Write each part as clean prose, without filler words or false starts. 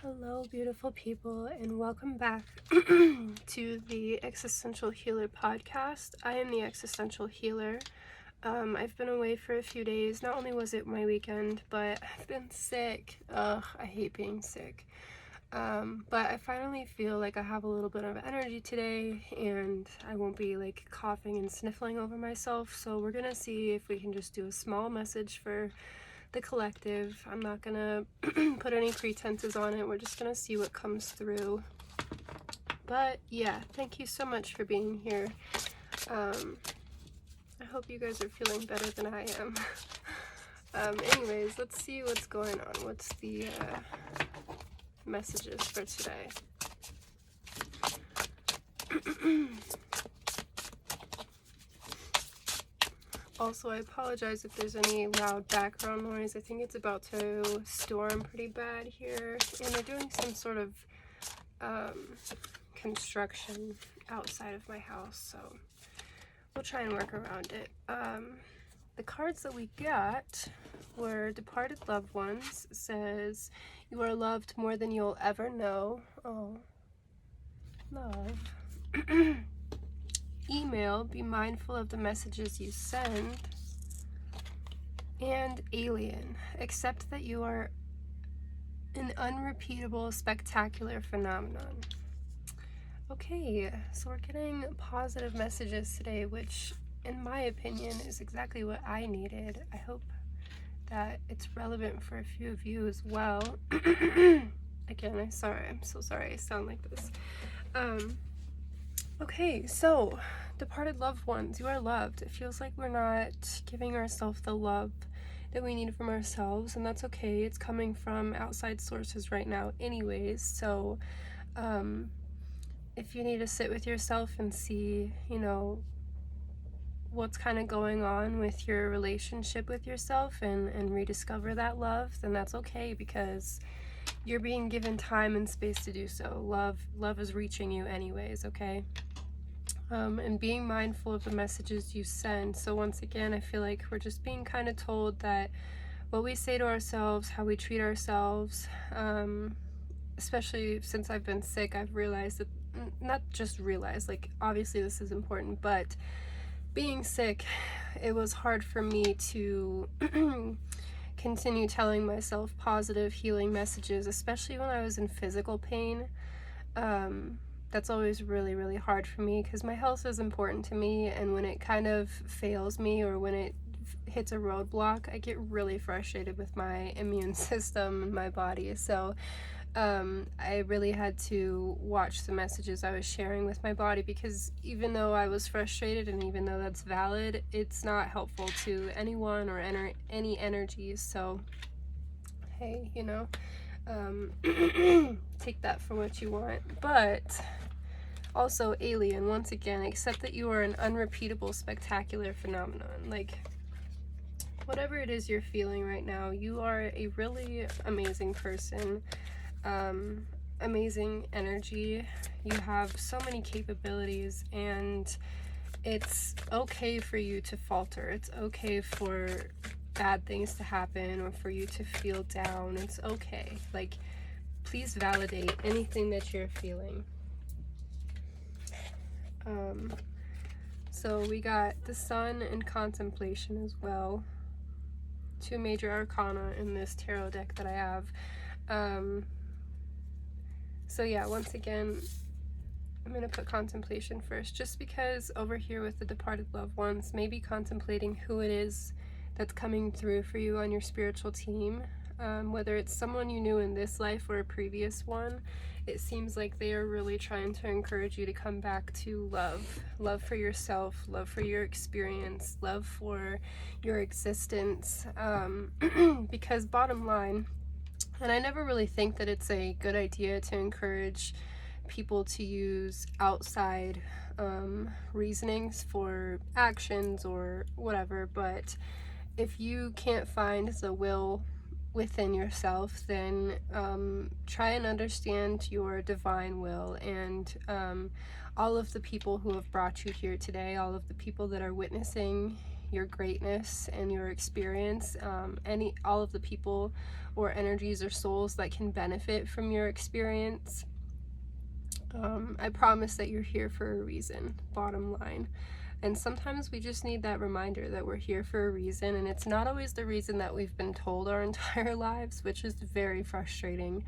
Hello, beautiful people, and welcome back to the Existential Healer podcast. I am the Existential Healer. I've been away for a few days. Not only was it my weekend, but I've been sick. Ugh, I hate being sick. But I finally feel like I have a little bit of energy today, and I won't be like coughing and sniffling over myself. So we're gonna see if we can just do a small message for the collective. I'm not gonna put any pretenses on it. We're just gonna see what comes through. But yeah, thank you so much for being here. I hope you guys are feeling better than I am. Anyways, let's see what's going on. What's the messages for today? Also, I apologize if there's any loud background noise. I think it's about to storm pretty bad here, and they're doing some sort of construction outside of my house, so we'll try and work around it. The cards that we got were Departed Loved Ones. It says, you are loved more than you'll ever know. Oh, love. Email, be mindful of the messages you send. And Alien, accept that you are an unrepeatable, spectacular phenomenon. Okay, so we're getting positive messages today, which in my opinion is exactly what I needed. I hope that it's relevant for a few of you as well. Again, I'm so sorry I sound like this. Okay, so departed loved ones, you are loved. It feels like we're not giving ourselves the love that we need from ourselves, and that's okay. It's coming from outside sources right now anyways, so if you need to sit with yourself and see, you know, what's kind of going on with your relationship with yourself and rediscover that love, then that's okay, because you're being given time and space to do so. Love is reaching you anyways, okay? And being mindful of the messages you send. So once again, I feel like we're just being kind of told that what we say to ourselves, how we treat ourselves, especially since I've been sick, I've realized that, not just realized, like obviously this is important, but being sick, it was hard for me to continue telling myself positive healing messages, especially when I was in physical pain. That's always really, really hard for me because my health is important to me, and when it kind of fails me or when it hits a roadblock, I get really frustrated with my immune system and my body. So I really had to watch the messages I was sharing with my body, because even though I was frustrated and even though that's valid, it's not helpful to anyone or any energies. So hey, you know, take that for what you want. But also, Alien, once again, accept that you are an unrepeatable, spectacular phenomenon. Like, whatever it is you're feeling right now, you are a really amazing person. Amazing energy. You have so many capabilities, and it's okay for you to falter. It's okay for bad things to happen or for you to feel down. It's okay. Like, please validate anything that you're feeling. So we got the Sun and Contemplation as well. Two major arcana in this tarot deck that I have. So yeah, once again, I'm going to put Contemplation first, just because over here with the departed loved ones, maybe contemplating who it is that's coming through for you on your spiritual team, whether it's someone you knew in this life or a previous one. It seems like they are really trying to encourage you to come back to love for yourself, love for your experience, love for your existence, because bottom line, and I never really think that it's a good idea to encourage people to use outside reasonings for actions or whatever, but if you can't find the will within yourself, then try and understand your divine will, and all of the people who have brought you here today, all of the people that are witnessing your greatness and your experience, all of the people or energies or souls that can benefit from your experience. I promise that you're here for a reason, bottom line. And sometimes we just need that reminder that we're here for a reason, and it's not always the reason that we've been told our entire lives, which is very frustrating,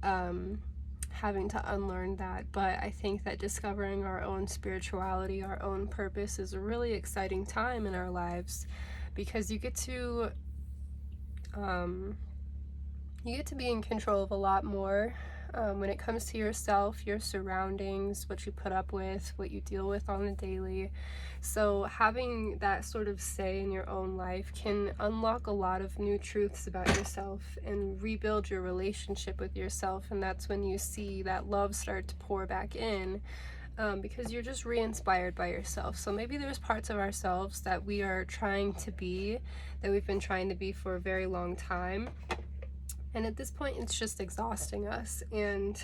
having to unlearn that. But I think that discovering our own spirituality, our own purpose, is a really exciting time in our lives, because you get to be in control of a lot more when it comes to yourself, your surroundings, what you put up with, what you deal with on the daily. So having that sort of say in your own life can unlock a lot of new truths about yourself and rebuild your relationship with yourself. And that's when you see that love start to pour back in, because you're just re-inspired by yourself. So maybe there's parts of ourselves that we are trying to be, that we've been trying to be for a very long time. And at this point, it's just exhausting us. And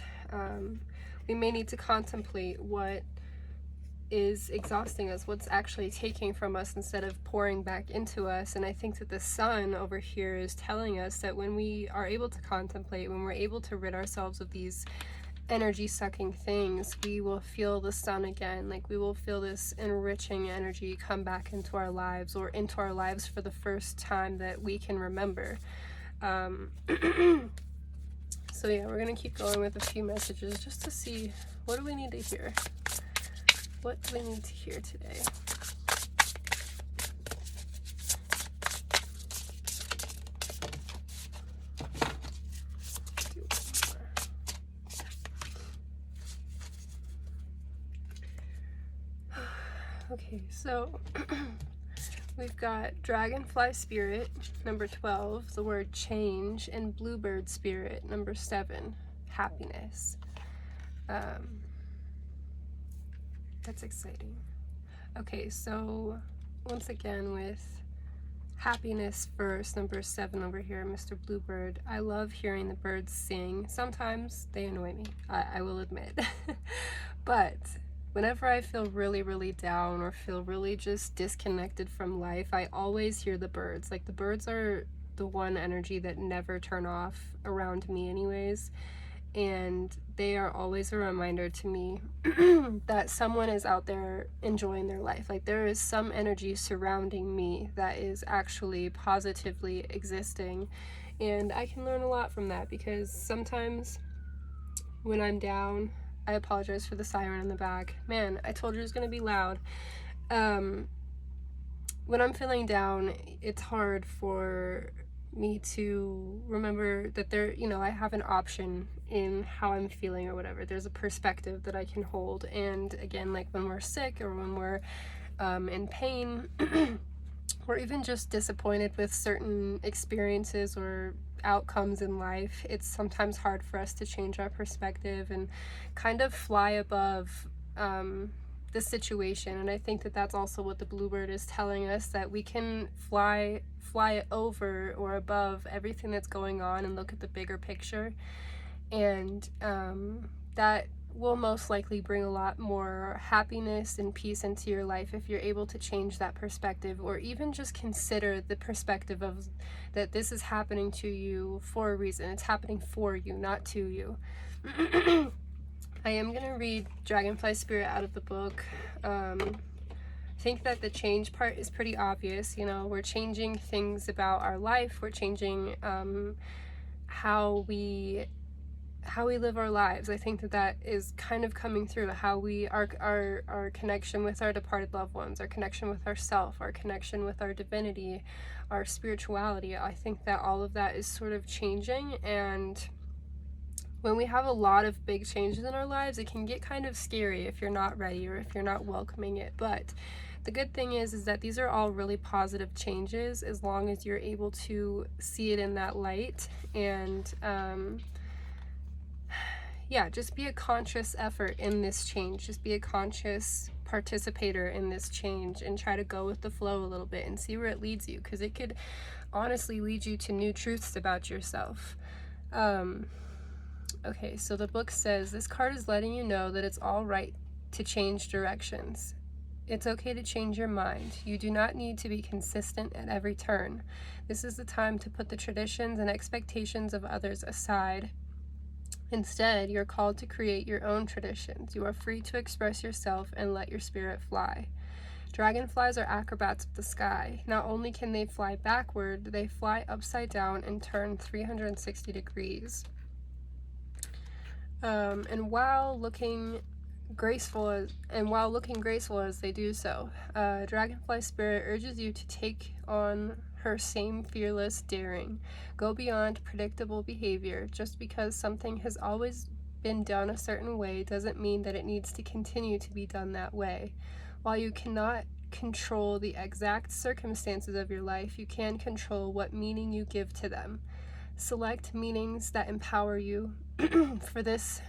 we may need to contemplate what is exhausting us, what's actually taking from us instead of pouring back into us. And I think that the sun over here is telling us that when we are able to contemplate, when we're able to rid ourselves of these energy sucking things, we will feel the sun again. Like, we will feel this enriching energy come back into our lives, or into our lives for the first time that we can remember. So yeah, we're gonna keep going with a few messages just to see, what do we need to hear? What do we need to hear today? Okay, so we've got Dragonfly Spirit, number 12, the word change, and Bluebird Spirit, number 7, happiness. That's exciting. Okay, so once again with happiness first, number 7 over here, Mr. Bluebird. I love hearing the birds sing. Sometimes they annoy me, I will admit. But whenever I feel really, really down or feel really just disconnected from life, I always hear the birds. Like, the birds are the one energy that never turn off around me anyways. And they are always a reminder to me that someone is out there enjoying their life. Like, there is some energy surrounding me that is actually positively existing. And I can learn a lot from that, because sometimes when I'm down, I apologize for the siren in the back. Man, I told you it was going to be loud. When I'm feeling down, it's hard for me to remember that there, I have an option in how I'm feeling or whatever. There's a perspective that I can hold. And again, like when we're sick or when we're in pain, or even just disappointed with certain experiences or outcomes in life, it's sometimes hard for us to change our perspective and kind of fly above the situation. And I think that that's also what the Bluebird is telling us, that we can fly over or above everything that's going on and look at the bigger picture. And that will most likely bring a lot more happiness and peace into your life if you're able to change that perspective, or even just consider the perspective of that this is happening to you for a reason. It's happening for you, not to you. I am going to read Dragonfly Spirit out of the book. I think that the change part is pretty obvious. We're changing things about our life. We're changing how we live our lives. I think that is kind of coming through how we our connection with our departed loved ones, our connection with ourself, our connection with our divinity, our spirituality. I think that all of that is sort of changing, and when we have a lot of big changes in our lives, it can get kind of scary if you're not ready or if you're not welcoming it. But the good thing is that these are all really positive changes, as long as you're able to see it in that light. And just be a conscious effort in this change. Just be a conscious participator in this change, and try to go with the flow a little bit and see where it leads you, because it could honestly lead you to new truths about yourself. Okay, so the book says, this card is letting you know that it's all right to change directions. It's okay to change your mind. You do not need to be consistent at every turn. This is the time to put the traditions and expectations of others aside. Instead, you're called to create your own traditions. You are free to express yourself and let your spirit fly. Dragonflies are acrobats of the sky. Not only can they fly backward, they fly upside down and turn 360 degrees. And while looking graceful as they do so, Dragonfly Spirit urges you to take on her same fearless daring. Go beyond predictable behavior. Just because something has always been done a certain way doesn't mean that it needs to continue to be done that way. While you cannot control the exact circumstances of your life, you can control what meaning you give to them. Select meanings that empower you. For this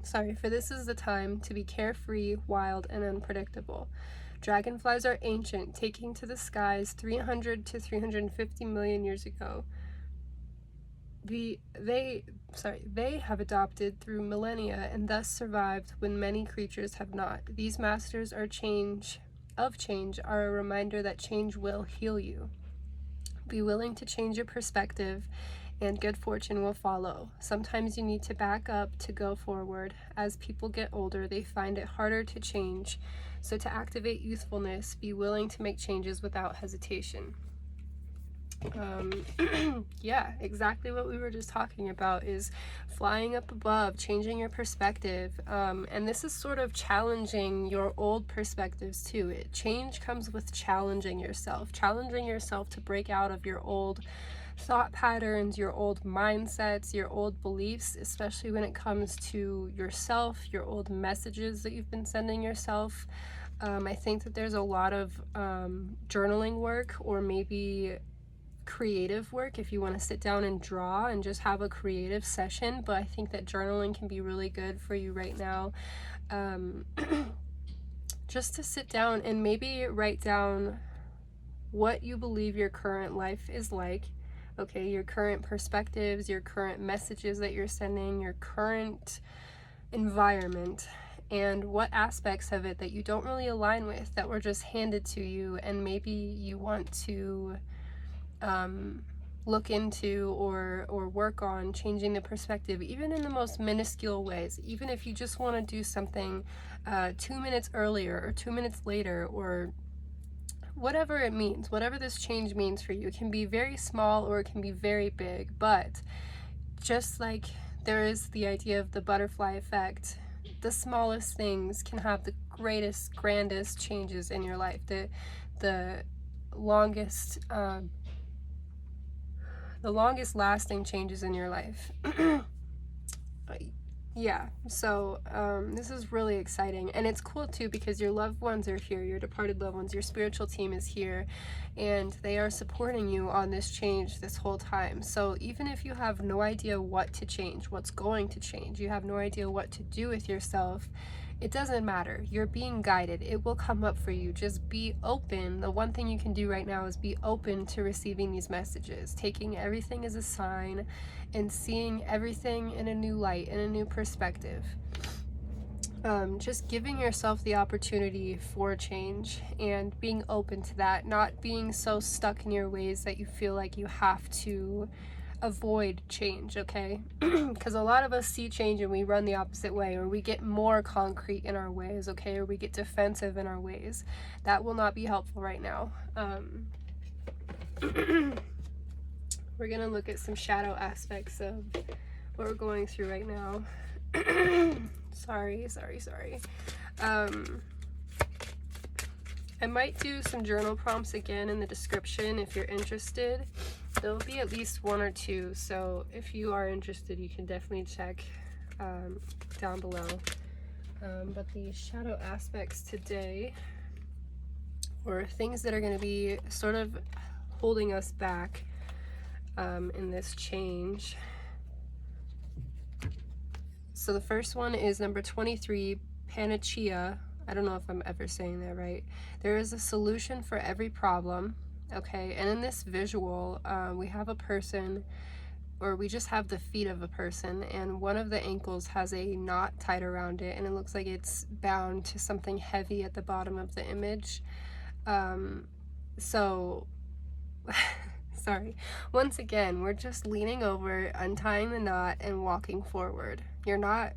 is the time to be carefree, wild, and unpredictable. Dragonflies are ancient, taking to the skies 300 to 350 million years ago. They have adopted through millennia and thus survived when many creatures have not. These masters are change are a reminder that change will heal you. Be willing to change your perspective, and good fortune will follow. Sometimes you need to back up to go forward. As people get older, they find it harder to change. So to activate youthfulness, be willing to make changes without hesitation. Yeah, exactly what we were just talking about is flying up above, changing your perspective. And this is sort of challenging your old perspectives too. Change comes with challenging yourself to break out of your old thought patterns, your old mindsets, your old beliefs, especially when it comes to yourself, your old messages that you've been sending yourself. I think that there's a lot of journaling work, or maybe creative work if you want to sit down and draw and just have a creative session, but I think that journaling can be really good for you right now. Just to sit down and maybe write down what you believe your current life is like, okay, your current perspectives, your current messages that you're sending, your current environment, and what aspects of it that you don't really align with, that were just handed to you, and maybe you want to look into or work on changing the perspective, even in the most minuscule ways. Even if you just want to do something 2 minutes earlier or 2 minutes later, or whatever it means, whatever this change means for you. It can be very small or it can be very big, but just like there is the idea of the butterfly effect, the smallest things can have the greatest, grandest changes in your life. The longest lasting changes in your life. Yeah, so this is really exciting, and it's cool too because your loved ones are here, your departed loved ones, your spiritual team is here, and they are supporting you on this change this whole time. So even if you have no idea what to change, what's going to change, you have no idea what to do with yourself, it doesn't matter. You're being guided. It will come up for you. Just be open. The one thing you can do right now is be open to receiving these messages, taking everything as a sign and seeing everything in a new light, in a new perspective. Just giving yourself the opportunity for change and being open to that, not being so stuck in your ways that you feel like you have to avoid change, okay? Because a lot of us see change and we run the opposite way, or we get more concrete in our ways, okay? Or we get defensive in our ways. That will not be helpful right now. We're gonna look at some shadow aspects of what we're going through right now. Sorry. I might do some journal prompts again in the description if you're interested. There'll be at least 1 or 2, so if you are interested, you can definitely check down below. But the shadow aspects today, or things that are going to be sort of holding us back in this change. So the first one is number 23, Panacea. I don't know if I'm ever saying that right. There is a solution for every problem, okay? And in this visual, we have a person or we just have the feet of a person, and one of the ankles has a knot tied around it, and it looks like it's bound to something heavy at the bottom of the image. So sorry. Once again, we're just leaning over, untying the knot, and walking forward. You're not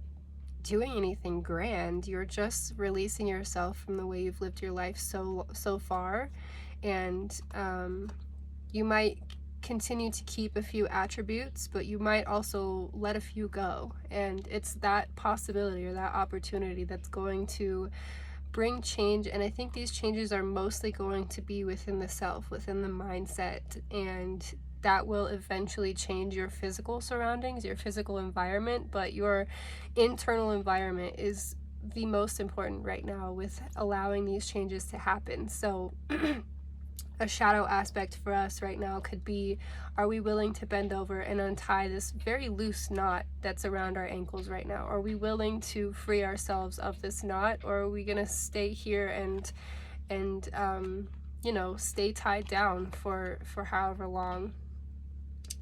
doing anything grand. You're just releasing yourself from the way you've lived your life so far, and you might continue to keep a few attributes, but you might also let a few go. And it's that possibility or that opportunity that's going to bring change. And I think these changes are mostly going to be within the self, within the mindset, and that will eventually change your physical surroundings, your physical environment, but your internal environment is the most important right now with allowing these changes to happen. So a shadow aspect for us right now could be, are we willing to bend over and untie this very loose knot that's around our ankles right now? Are we willing to free ourselves of this knot, or are we gonna stay here and stay tied down for however long?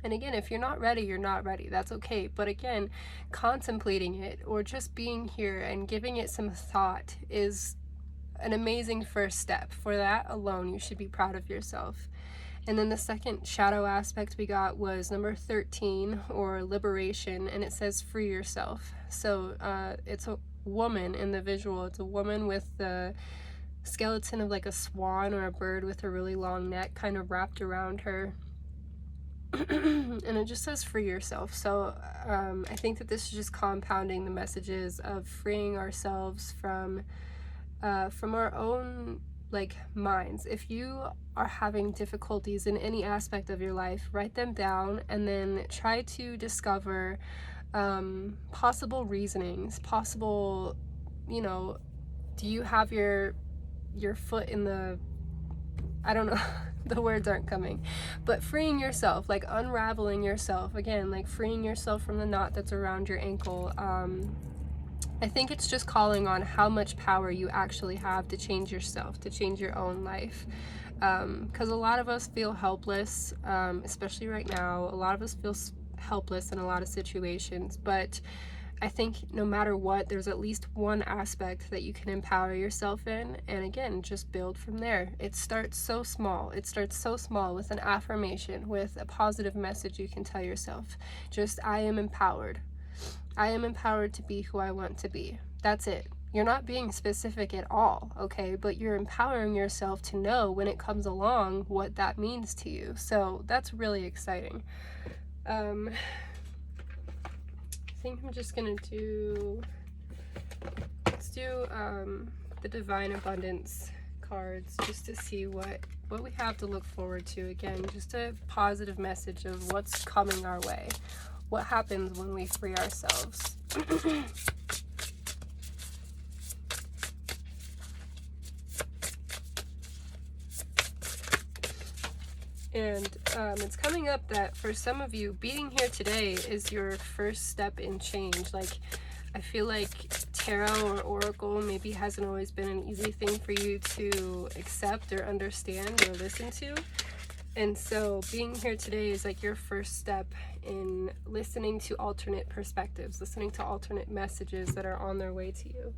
And again, if you're not ready, you're not ready. That's okay. But again, contemplating it or just being here and giving it some thought is an amazing first step. For that alone, you should be proud of yourself. And then the second shadow aspect we got was number 13, or liberation, and it says free yourself. So it's a woman in the visual. It's a woman with the skeleton of like a swan or a bird with a really long neck kind of wrapped around her. And it just says free yourself. So I think that this is just compounding the messages of freeing ourselves from our own minds. If you are having difficulties in any aspect of your life, write them down and then try to discover possible reasonings, possible, do you have your foot in the, I don't know, the words aren't coming, but freeing yourself, unraveling yourself, again, freeing yourself from the knot that's around your ankle. I think it's just calling on how much power you actually have to change yourself, to change your own life. Because a lot of us feel helpless, especially right now. A lot of us feel helpless in a lot of situations, but I think no matter what, there's at least one aspect that you can empower yourself in, and again, just build from there. It starts so small. It starts so small with an affirmation, with a positive message you can tell yourself. Just, I am empowered. I am empowered to be who I want to be. That's it. You're not being specific at all, okay? But you're empowering yourself to know when it comes along what that means to you. So that's really exciting. I think I'm just gonna let's do the Divine Abundance cards just to see what we have to look forward to. Again, just a positive message of what's coming our way. What happens when we free ourselves? And it's coming up that for some of you, being here today is your first step in change. I feel like tarot or oracle maybe hasn't always been an easy thing for you to accept or understand or listen to. And so being here today is your first step in listening to alternate perspectives, listening to alternate messages that are on their way to you.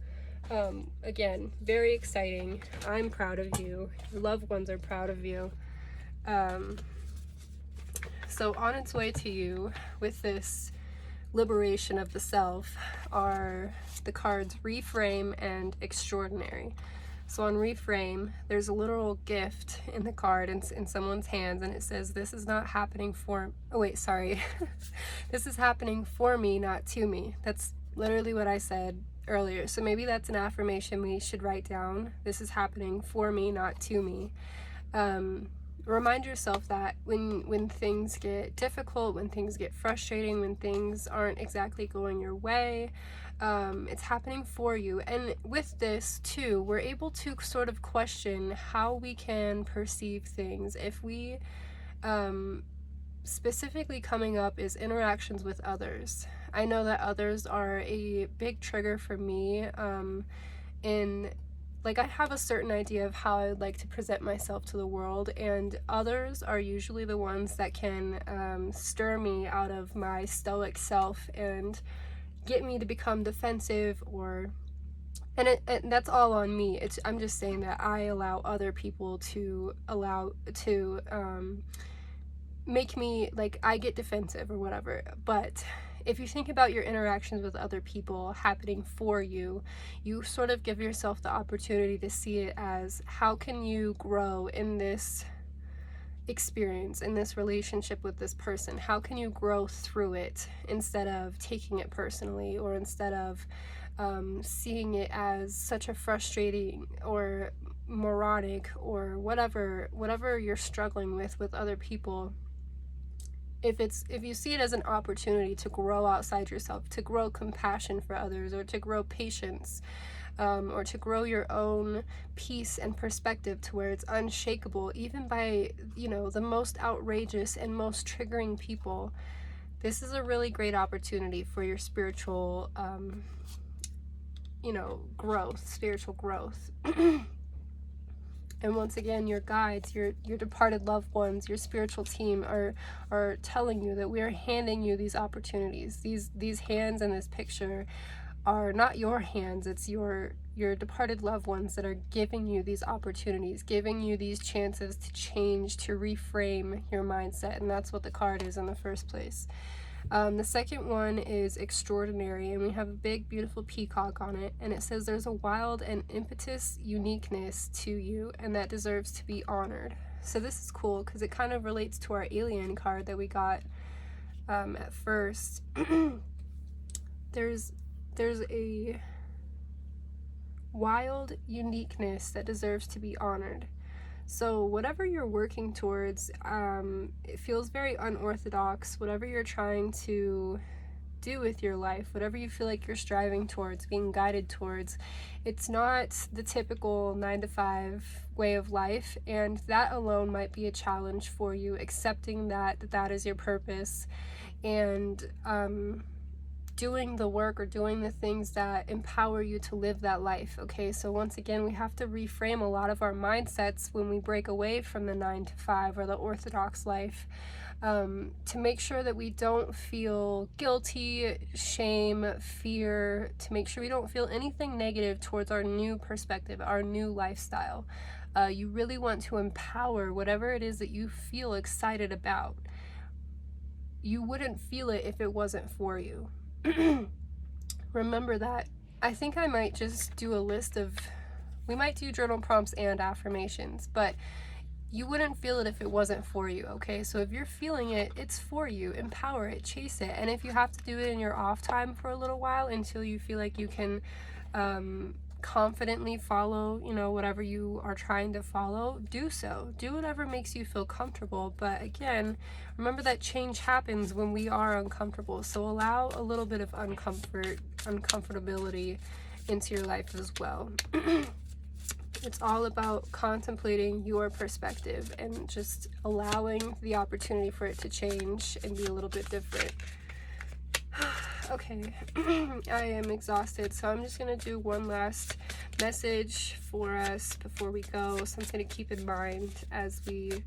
Again, very exciting. I'm proud of you. Your loved ones are proud of you. So on its way to you with this liberation of the self are the cards Reframe and Extraordinary. So on Reframe, there's a literal gift in the card in someone's hands, and it says, this is not happening for, oh wait, sorry. This is happening for me, not to me. That's literally what I said earlier. So maybe that's an affirmation we should write down. This is happening for me, not to me. Remind yourself that when things get difficult, when things get frustrating, when things aren't exactly going your way, it's happening for you. And with this too, we're able to sort of question how we can perceive things. If we specifically coming up is interactions with others. I know that others are a big trigger for me in like, I have a certain idea of how I would like to present myself to the world, and others are usually the ones that can stir me out of my stoic self and get me to become defensive, or and that's all on me. I'm just saying that I allow other people to make me, like, I get defensive or whatever. But if you think about your interactions with other people happening for you, you sort of give yourself the opportunity to see it as, how can you grow in this experience, in this relationship with this person? How can you grow through it instead of taking it personally, or instead of seeing it as such a frustrating or moronic or whatever you're struggling with other people. If you see it as an opportunity to grow outside yourself, to grow compassion for others, or to grow patience, or to grow your own peace and perspective to where it's unshakable, even by, the most outrageous and most triggering people, this is a really great opportunity for your spiritual, spiritual growth. And once again, your guides, your departed loved ones, your spiritual team are telling you that we are handing you these opportunities. These hands in this picture are not your hands. It's your departed loved ones that are giving you these opportunities, giving you these chances to change, to reframe your mindset. And that's what the card is in the first place. The second one is extraordinary, and we have a big, beautiful peacock on it, and it says there's a wild and impetuous uniqueness to you, and that deserves to be honored. So this is cool because it kind of relates to our alien card that we got at first. There's a wild uniqueness that deserves to be honored. So whatever you're working towards, it feels very unorthodox. Whatever you're trying to do with your life, whatever you feel like you're striving towards, being guided towards, it's not the typical 9-to-5 way of life, and that alone might be a challenge for you, accepting that is your purpose, and doing the work or doing the things that empower you to live that life. Okay, so once again, we have to reframe a lot of our mindsets when we break away from the 9-to-5 or the orthodox life, to make sure that we don't feel guilty, shame, fear, to make sure we don't feel anything negative towards our new perspective, our new lifestyle. You really want to empower whatever it is that you feel excited about. You wouldn't feel it if it wasn't for you. Remember that. I think I might just do a list of, we might do journal prompts and affirmations, but you wouldn't feel it if it wasn't for you, okay? So if you're feeling it, it's for you. Empower it, chase it. And if you have to do it in your off time for a little while until you feel like you can confidently follow, whatever you are trying to follow, do so. Do whatever makes you feel comfortable. But again, remember that change happens when we are uncomfortable. So allow a little bit of uncomfortability into your life as well. It's all about contemplating your perspective and just allowing the opportunity for it to change and be a little bit different. Okay, I am exhausted, so I'm just going to do one last message for us before we go, something to keep in mind as we,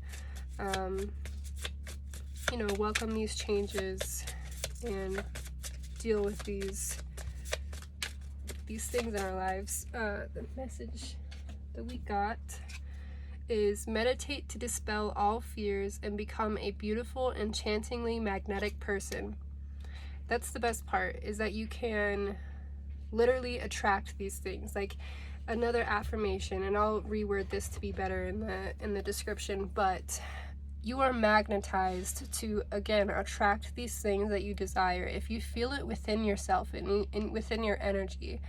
welcome these changes and deal with these things in our lives. The message that we got is meditate to dispel all fears and become a beautiful, enchantingly magnetic person. That's the best part, is that you can literally attract these things. Like another affirmation, and I'll reword this to be better in the description, but you are magnetized to, again, attract these things that you desire. If you feel it within yourself and within your energy,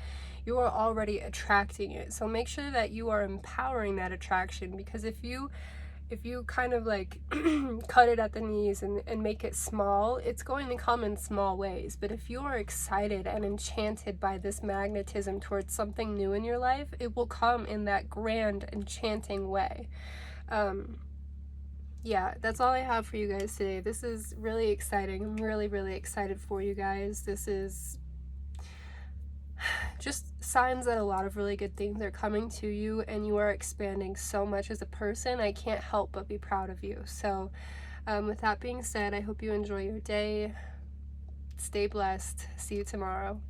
you are already attracting it. So make sure that you are empowering that attraction, because if you kind of like cut it at the knees and make it small, it's going to come in small ways. But if you are excited and enchanted by this magnetism towards something new in your life, it will come in that grand, enchanting way. Yeah, that's all I have for you guys today. This is really exciting. I'm really, really excited for you guys. This is just signs that a lot of really good things are coming to you and you are expanding so much as a person. I can't help but be proud of you. So with that being said, I hope you enjoy your day. Stay blessed. See you tomorrow.